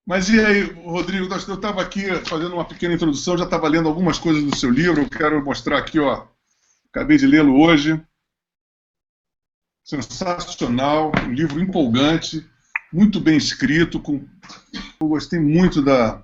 Mas e aí, Rodrigo, eu estava aqui fazendo uma pequena introdução, já estava lendo algumas coisas do seu livro, eu quero mostrar aqui, ó. Acabei de lê-lo hoje. Sensacional, um livro empolgante, muito bem escrito, eu gostei muito das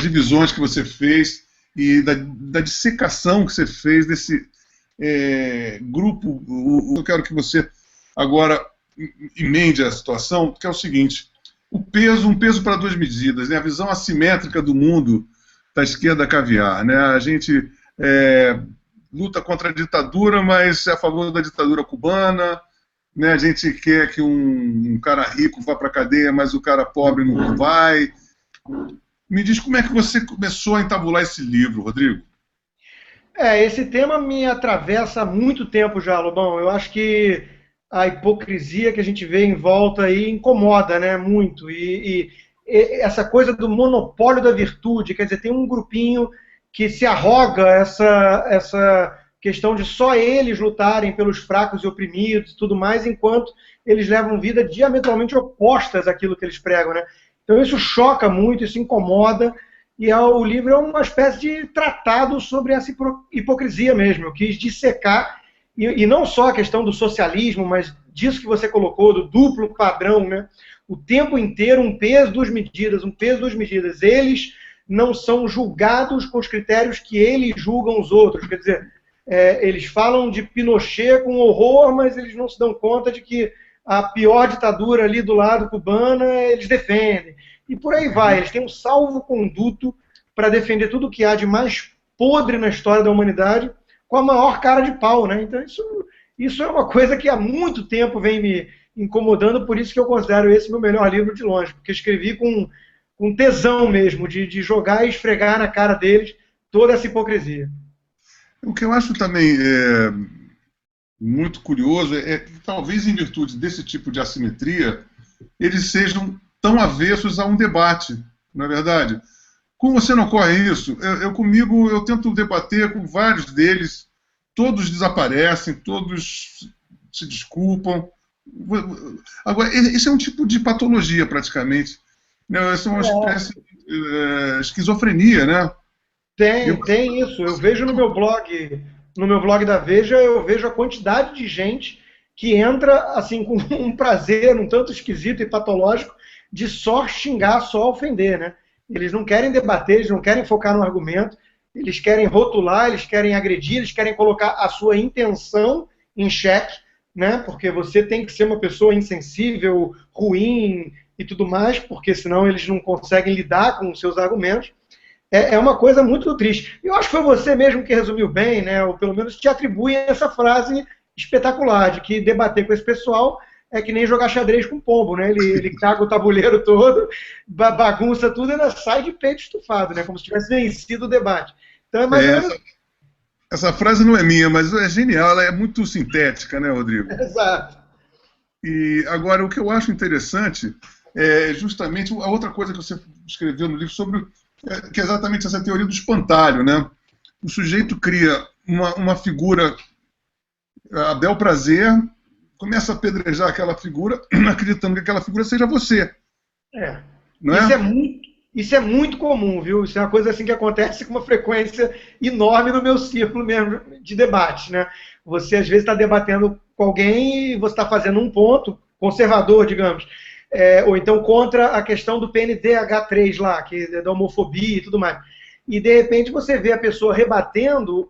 divisões que você fez e da dissecação que você fez desse grupo. Eu quero que você agora emende a situação, que é o seguinte: um peso para duas medidas, né? A visão assimétrica do mundo da esquerda caviar, né? A gente luta contra a ditadura, mas é a favor da ditadura cubana, né? A gente quer que um cara rico vá para a cadeia, mas o cara pobre não vai. Me diz como é que você começou a entabular esse livro, Rodrigo? Esse tema me atravessa há muito tempo já, Lobão. Eu acho que a hipocrisia que a gente vê em volta aí incomoda, né, muito. E essa coisa do monopólio da virtude, quer dizer, tem um grupinho que se arroga essa questão de só eles lutarem pelos fracos e oprimidos e tudo mais, enquanto eles levam vida diametralmente opostas àquilo que eles pregam, né? Então isso choca muito, isso incomoda. O livro é uma espécie de tratado sobre essa hipocrisia mesmo. Eu quis dissecar, e não só a questão do socialismo, mas disso que você colocou, do duplo padrão, né? O tempo inteiro um peso, duas medidas, um peso, duas medidas. Eles não são julgados com os critérios que eles julgam os outros. Quer dizer, eles falam de Pinochet com horror, mas eles não se dão conta de que a pior ditadura ali do lado cubana eles defendem. E por aí vai. Eles têm um salvo-conduto para defender tudo que há de mais podre na história da humanidade com a maior cara de pau, né? Então isso é uma coisa que há muito tempo vem me incomodando, por isso que eu considero esse meu melhor livro de longe, porque escrevi com tesão mesmo, de jogar e esfregar na cara deles toda essa hipocrisia. O que eu acho também muito curioso é que, talvez em virtude desse tipo de assimetria, eles sejam tão avessos a um debate, não é verdade? Com você não ocorre isso? Comigo, eu tento debater com vários deles, todos desaparecem, todos se desculpam. Agora, esse é um tipo de patologia, praticamente. Né? Essa é uma espécie de esquizofrenia, né? Eu, Tem isso. Eu vejo no meu blog da Veja, eu vejo a quantidade de gente que entra assim com um prazer um tanto esquisito e patológico de só xingar, só ofender, né? Eles não querem debater, eles não querem focar no argumento, eles querem rotular, eles querem agredir, eles querem colocar a sua intenção em xeque, né? Porque você tem que ser uma pessoa insensível, ruim e tudo mais, porque senão eles não conseguem lidar com os seus argumentos. É uma coisa muito triste. Eu acho que foi você mesmo que resumiu bem, né? Ou pelo menos te atribui essa frase espetacular de que debater com esse pessoal é que nem jogar xadrez com pombo, né? Ele caga o tabuleiro todo, bagunça tudo e ainda sai de peito estufado, né? Como se tivesse vencido o debate. Então é mais ou é, menos. essa frase não é minha, mas é genial, ela é muito sintética, né, Rodrigo? Exato. E agora, o que eu acho interessante é justamente a outra coisa que você escreveu no livro sobre, que é exatamente essa teoria do espantalho, né? O sujeito cria uma figura a bel prazer, começa a apedrejar aquela figura, acreditando que aquela figura seja você, É. não Isso é é? muito, isso é muito comum, viu? Isso é uma coisa assim que acontece com uma frequência enorme no meu círculo mesmo de debate, né? Você às vezes está debatendo com alguém e você está fazendo um ponto conservador, digamos, ou então contra a questão do PNDH3 lá, que é da homofobia e tudo mais. E de repente você vê a pessoa rebatendo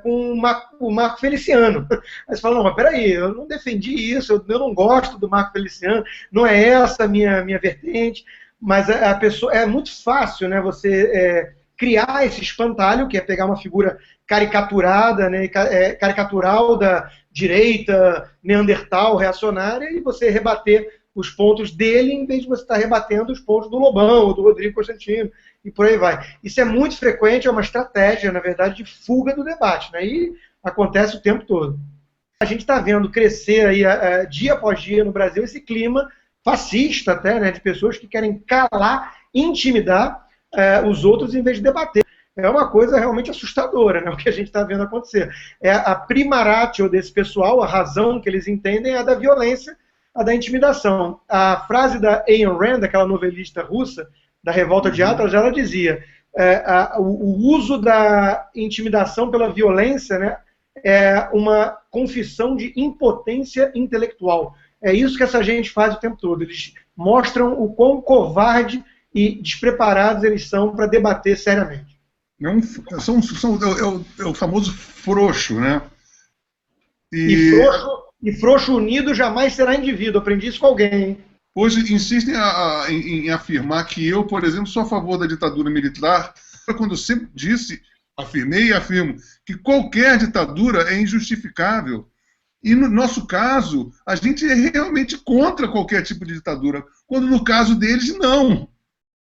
com o Marco Feliciano. Aí você fala, não, mas peraí, eu não defendi isso, eu não gosto do Marco Feliciano, não é essa a minha vertente, mas a pessoa é muito fácil, né, você criar esse espantalho, que é pegar uma figura caricaturada, né, caricatural da direita, neandertal, reacionária, e você rebater os pontos dele, em vez de você estar rebatendo os pontos do Lobão, ou do Rodrigo Constantino, e por aí vai. Isso é muito frequente, é uma estratégia, na verdade, de fuga do debate, né, e acontece o tempo todo. A gente está vendo crescer aí, dia após dia no Brasil esse clima fascista até, né, de pessoas que querem calar, intimidar os outros em vez de debater. É uma coisa realmente assustadora, né, o que a gente está vendo acontecer. A primaratio desse pessoal, a razão que eles entendem é a da violência, a da intimidação. A frase da Ayn Rand, aquela novelista russa, da Revolta de Atlas, ela dizia o uso da intimidação pela violência, né, é uma confissão de impotência intelectual. É isso que essa gente faz o tempo todo. Eles mostram o quão covarde e despreparados eles são para debater seriamente. É o famoso frouxo, né? E frouxo unido jamais será indivíduo. Aprendi isso com alguém, hein? Hoje insistem em afirmar que eu, por exemplo, sou a favor da ditadura militar, quando eu sempre afirmei e afirmo, que qualquer ditadura é injustificável. E no nosso caso, a gente é realmente contra qualquer tipo de ditadura, quando no caso deles, não.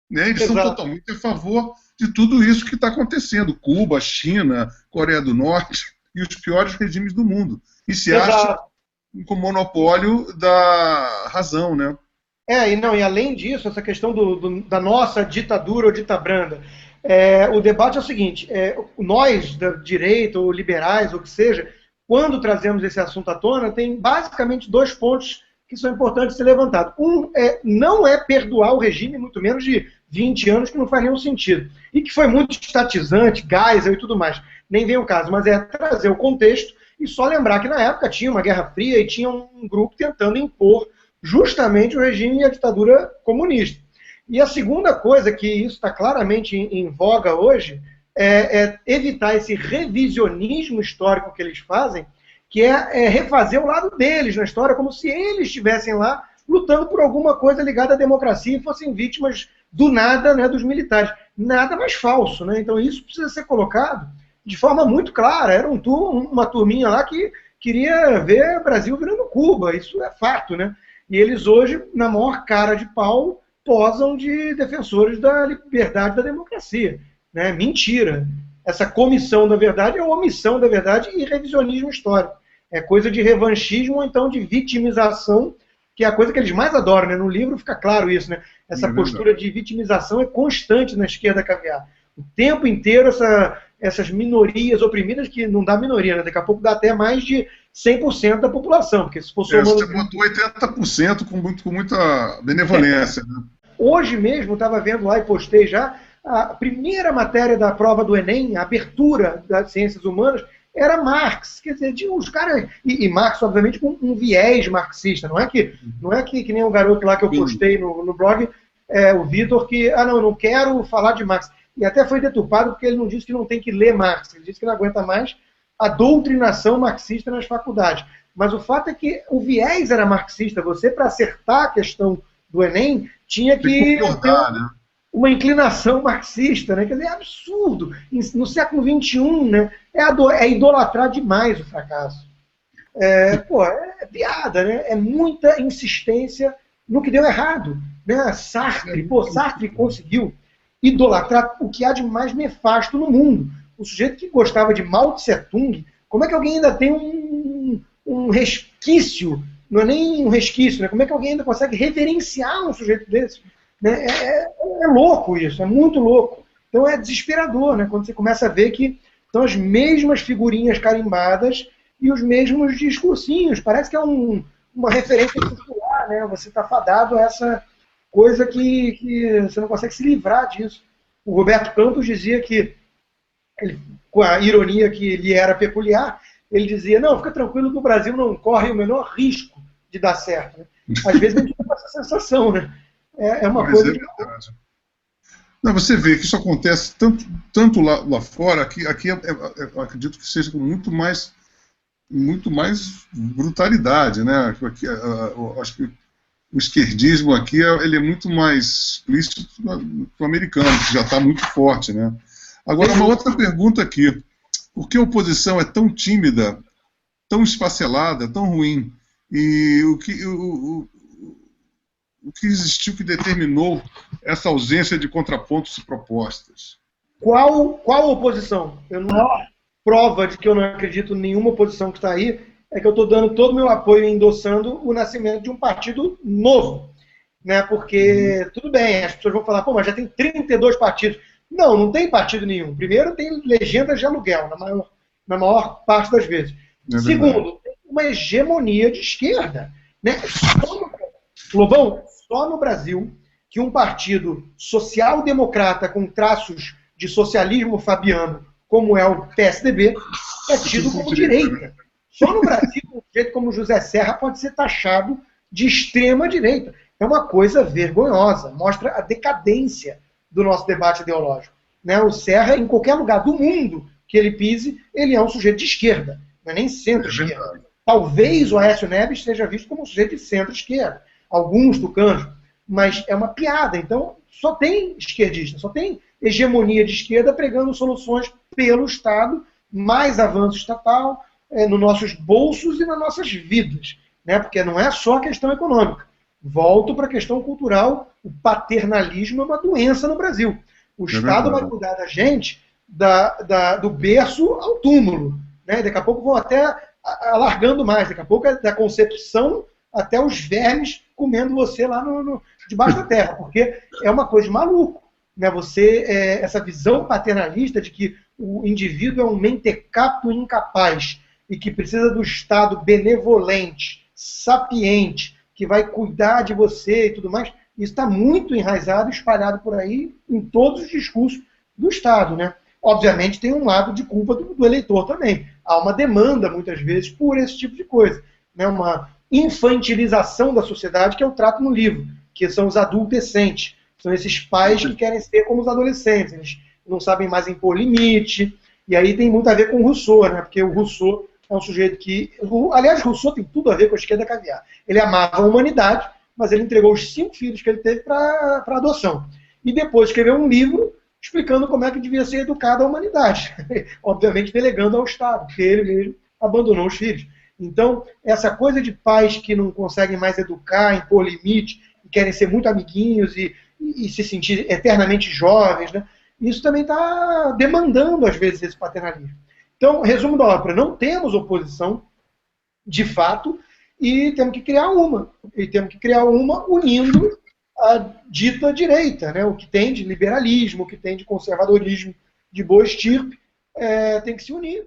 Né? Eles são totalmente a favor de tudo isso que está acontecendo. Cuba, China, Coreia do Norte e os piores regimes do mundo. E se acha com o monopólio da razão, né? E além disso, essa questão da nossa ditadura ou ditabranda, o debate é o seguinte, nós, da direita ou liberais, ou o que seja, quando trazemos esse assunto à tona, tem basicamente 2 pontos que são importantes ser levantados. Não é perdoar o regime, muito menos de 20 anos, que não faz nenhum sentido. E que foi muito estatizante, Geisel e tudo mais. Nem vem o caso, mas é trazer o contexto e só lembrar que na época tinha uma Guerra Fria e tinha um grupo tentando impor justamente o regime e a ditadura comunista. E a segunda coisa, que isso está claramente em voga hoje, é evitar esse revisionismo histórico que eles fazem, que é refazer o lado deles na história, como se eles estivessem lá lutando por alguma coisa ligada à democracia e fossem vítimas do nada, né, dos militares. Nada mais falso, né? Então isso precisa ser colocado de forma muito clara. Era uma turminha lá que queria ver o Brasil virando Cuba, isso é fato, né? E eles hoje, na maior cara de pau, posam de defensores da liberdade e da democracia. Né? Mentira. Essa comissão da verdade é omissão da verdade e revisionismo histórico. É coisa de revanchismo ou então de vitimização, que é a coisa que eles mais adoram. Né? No livro fica claro isso. Né? Essa postura de vitimização é constante na esquerda caviar. O tempo inteiro essas minorias oprimidas, que não dá minoria, né? Daqui a pouco dá até mais de 100% da população. Porque se for somando... Você botou 80% com muita benevolência. Né? Hoje mesmo, estava vendo lá e postei já, a primeira matéria da prova do Enem, a abertura das ciências humanas, era Marx. Quer dizer, tinha uns caras... E Marx, obviamente, com um viés marxista. Não é que nem o garoto lá que eu postei no blog, o Vitor, que, não quero falar de Marx. E até foi deturpado porque ele não disse que não tem que ler Marx. Ele disse que não aguenta mais a doutrinação marxista nas faculdades. Mas o fato é que o viés era marxista. Você, para acertar a questão do Enem, tinha que ter uma inclinação marxista. Né? Quer dizer, é absurdo. No século XXI, né, é idolatrar demais o fracasso. É piada, né? É muita insistência no que deu errado. Né? Sartre conseguiu idolatrar o que há de mais nefasto no mundo. O sujeito que gostava de Mao Tse Tung, como é que alguém ainda tem um resquício, não é nem um resquício, né? Como é que alguém ainda consegue reverenciar um sujeito desse? Né? É louco isso, é muito louco. Então é desesperador, né? Quando você começa a ver que são as mesmas figurinhas carimbadas e os mesmos discursinhos. Parece que é uma referência popular, né? Você está fadado a essa coisa que você não consegue se livrar disso. O Roberto Campos dizia que, com a ironia que lhe era peculiar, ele dizia, não, fica tranquilo que o Brasil não corre o menor risco de dar certo. Né? Às vezes a gente tem essa sensação, né? É uma coisa... Não, você vê que isso acontece tanto lá fora, aqui eu acredito que seja com muito mais brutalidade, né? Eu acho que o esquerdismo aqui ele é muito mais explícito que o americano, que já está muito forte, né? Agora, uma outra pergunta aqui. Por que a oposição é tão tímida, tão esfacelada, tão ruim? E o que existiu que determinou essa ausência de contrapontos e propostas? Qual oposição? Prova de que eu não acredito em nenhuma oposição que está aí é que eu estou dando todo o meu apoio e endossando o nascimento de um partido novo. Né? Porque, tudo bem, as pessoas vão falar, mas já tem 32 partidos. Não tem partido nenhum. Primeiro, tem legendas de aluguel, na maior parte das vezes. Segundo, tem uma hegemonia de esquerda. Né? Só Lobão, só no Brasil que um partido social-democrata com traços de socialismo fabiano, como é o PSDB, é tido como direita. Só no Brasil, um jeito como José Serra pode ser taxado de extrema-direita. É uma coisa vergonhosa, mostra a decadência do nosso debate ideológico. Né? O Serra, em qualquer lugar do mundo que ele pise, ele é um sujeito de esquerda, não é nem centro-esquerda. Talvez o Aécio Neves seja visto como um sujeito de centro-esquerda, alguns tucanos, mas é uma piada. Então, só tem esquerdista, só tem hegemonia de esquerda pregando soluções pelo Estado, mais avanço estatal, nos nossos bolsos e nas nossas vidas. Né? Porque não é só a questão econômica. Volto para a questão cultural, o paternalismo é uma doença no Brasil. O Estado vai cuidar da gente do berço ao túmulo. Né? Daqui a pouco vão até alargando mais, daqui a pouco é da concepção até os vermes comendo você lá debaixo da terra, porque é uma coisa de maluco. Né? Essa visão paternalista de que o indivíduo é um mentecato incapaz e que precisa do Estado benevolente, sapiente, que vai cuidar de você e tudo mais, isso está muito enraizado e espalhado por aí em todos os discursos do Estado. Né? Obviamente tem um lado de culpa do eleitor também. Há uma demanda, muitas vezes, por esse tipo de coisa. Né? Uma infantilização da sociedade que eu trato no livro, que são os adultescentes. São esses pais que querem ser como os adolescentes. Eles não sabem mais impor limite. E aí tem muito a ver com o Rousseau, né? Porque o Rousseau é um sujeito que... Aliás, Rousseau tem tudo a ver com a esquerda caviar. Ele amava a humanidade, mas ele entregou os 5 filhos que ele teve para adoção. E depois escreveu um livro explicando como é que devia ser educada a humanidade. Obviamente delegando ao Estado, porque ele mesmo abandonou os filhos. Então, essa coisa de pais que não conseguem mais educar, impor limite, e querem ser muito amiguinhos e se sentir eternamente jovens, né? Isso também está demandando, às vezes, esse paternalismo. Então, resumo da ópera, não temos oposição, de fato, e temos que criar uma. E temos que criar uma unindo a dita direita, né? O que tem de liberalismo, o que tem de conservadorismo de boa estirpe, tem que se unir.